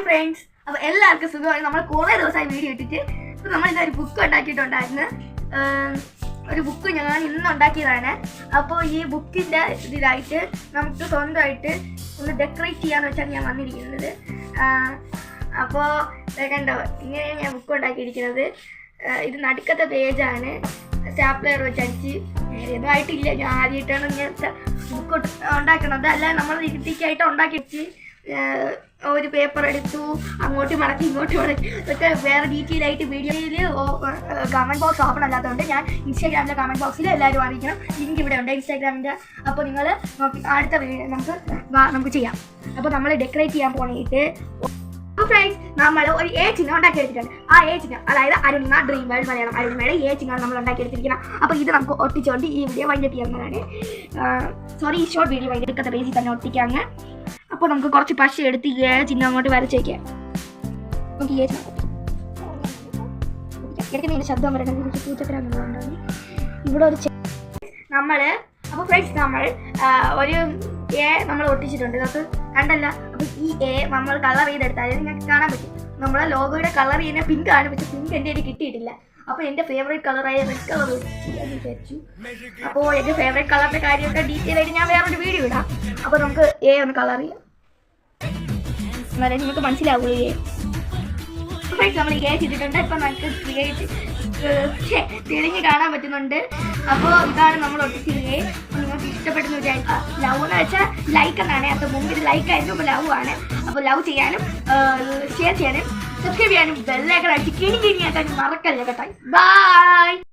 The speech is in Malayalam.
ഫ്രണ്ട്സ്, അപ്പോൾ എല്ലാവർക്കും സുഖമാണ്. നമ്മൾ കുറേ ദിവസമായി വീഡിയോ ഇട്ടിട്ട് ഇപ്പോൾ നമ്മളിന്നൊരു ബുക്ക് ഉണ്ടാക്കിയിട്ടുണ്ടായിരുന്നു. ഒരു ബുക്ക് ഞാൻ ഇന്ന് ഉണ്ടാക്കിയതാണ്. അപ്പോൾ ഈ ബുക്കിൻ്റെ ഇതിലായിട്ട് നമുക്ക് സ്വന്തമായിട്ട് ഒന്ന് ഡെക്കറേറ്റ് ചെയ്യാന്ന് വെച്ചാൽ ഞാൻ വന്നിരിക്കുന്നത്. അപ്പോൾ കണ്ടോ, ഇങ്ങനെയാണ് ഞാൻ ബുക്ക് ഉണ്ടാക്കിയിരിക്കുന്നത്. ഇത് നടുക്കത്തെ പേജാണ്. സ്റ്റാപ്ലർ വെച്ച് അടിച്ച് ഇതായിട്ടില്ല, ഞാൻ ആദ്യമായിട്ടാണ് ഇങ്ങനത്തെ ബുക്ക് ഉണ്ടാക്കണത്. അല്ല, നമ്മൾ രീതിക്കായിട്ട് ഉണ്ടാക്കി വെച്ച് ഒരു പേപ്പർ എടുത്തു, അങ്ങോട്ട് മടക്കി ഇങ്ങോട്ട് മടക്കി, ഇതൊക്കെ വേറെ ഡീറ്റെയിൽ ആയിട്ട് വീഡിയോയിൽ കമൻറ്റ് ബോക്സ് ഓപ്പൺ അല്ലാത്തതുകൊണ്ട് ഞാൻ ഇൻസ്റ്റാഗ്രാമിലെ കമൻറ്റ് ബോക്സിൽ എല്ലാവരും അറിയിക്കണം. ലിങ്ക് ഇവിടെ ഉണ്ട് ഇൻസ്റ്റാഗ്രാമിൻ്റെ. അപ്പോൾ നിങ്ങൾ നോക്കി അടുത്ത വീഡിയോ നമുക്ക് ചെയ്യാം. അപ്പോൾ നമ്മൾ ഡെക്കറേറ്റ് ചെയ്യാൻ പോയിട്ട് ഫ്രണ്ട്സ്, നമ്മൾ ഒരു എ ചിഹ്നം ഉണ്ടാക്കി എടുത്തിട്ടുണ്ട്. ആ എ ചിഹ്നം, അതായത് അരുണിമ ഡ്രീം വേൾഡ് മലയാളം അരുണിമയുടെ എ ചിഹ്നം നമ്മൾ ഉണ്ടാക്കി എടുത്തിരിക്കണം. അപ്പോൾ ഇത് നമുക്ക് ഒട്ടിച്ചുകൊണ്ട് ഈ വീഡിയോ വൈൻഡപ്പ് ചെയ്യാവുന്നതാണ്. ഈ ഷോർട്ട് വീഡിയോ വൈൻഡപ്പ് പേജിൽ തന്നെ ഒട്ടിക്കാങ്ങ്. അപ്പോൾ നമുക്ക് കുറച്ച് പശ എടുത്ത് ഈ ചിഹ്നം അങ്ങോട്ട് വരച്ചേക്കാം. നമുക്ക് ഈ ചിഹ്നം ഇടയ്ക്ക് ശബ്ദം പറയുന്നത് പൂച്ചക്കരാന്നുള്ളതുകൊണ്ടാണ്. ഇവിടെ ഒരു അപ്പോൾ ഫ്രണ്ട്സ്, നമ്മൾ ഒരു എ നമ്മൾ ഒട്ടിച്ചിട്ടുണ്ട്. നമുക്ക് കണ്ടല്ല. അപ്പോൾ ഈ എ നമ്മൾ കളർ ചെയ്തെടുത്താൽ നിങ്ങൾക്ക് കാണാൻ പറ്റും. നമ്മളെ ലോഗോയുടെ കളർ ചെയ്യുന്ന പിങ്ക് ആണ്, പക്ഷെ പിങ്ക് എൻ്റെ കയ്യിൽ കിട്ടിയിട്ടില്ല. അപ്പോൾ എൻ്റെ ഫേവറേറ്റ് കളറായ റെഡ് കളർ ചെയ്യാമെന്ന് വിചാരിച്ചു. അപ്പോൾ എൻ്റെ ഫേവറേറ്റ് കളറിൻ്റെ കാര്യമൊക്കെ ഡീറ്റെയിൽ ആയിട്ട് ഞാൻ വേറൊരു വീഡിയോ ഇടാം. അപ്പോൾ നമുക്ക് എ ഒന്ന് കളർ ചെയ്യാം, എന്നാലേ നിങ്ങൾക്ക് മനസ്സിലാവുകയെ. ഫ്രണ്ട്സ്, നമ്മൾ എ ചെയ്തിട്ടുണ്ട്. ഇപ്പം നമുക്ക് ക്രിയേറ്റ് തെളിഞ്ഞ് കാണാൻ പറ്റുന്നുണ്ട്. അപ്പോൾ ഇതാണ് നമ്മൾ ഒട്ടിച്ചിരിക്കേ. നിങ്ങൾക്ക് ഇഷ്ടപ്പെട്ടെന്ന് വിചാരിക്കുക. ലവ് എന്ന് വെച്ചാൽ ലൈക്ക് എന്നാണ്. അപ്പോൾ മുമ്പ് ഇത് ലൈക്ക് ആയിരുന്നു, ഇപ്പോൾ ലവ് ആണ്. അപ്പോൾ ലവ് ചെയ്യാനും ഷെയർ ചെയ്യാനും സബ്സ്ക്രൈബ് ചെയ്യാനും ബെല്ലൈക്കൺ അടിച്ച് കിണിയാക്കാൻ മറക്കല്ലേ കേട്ടോ. ബൈ.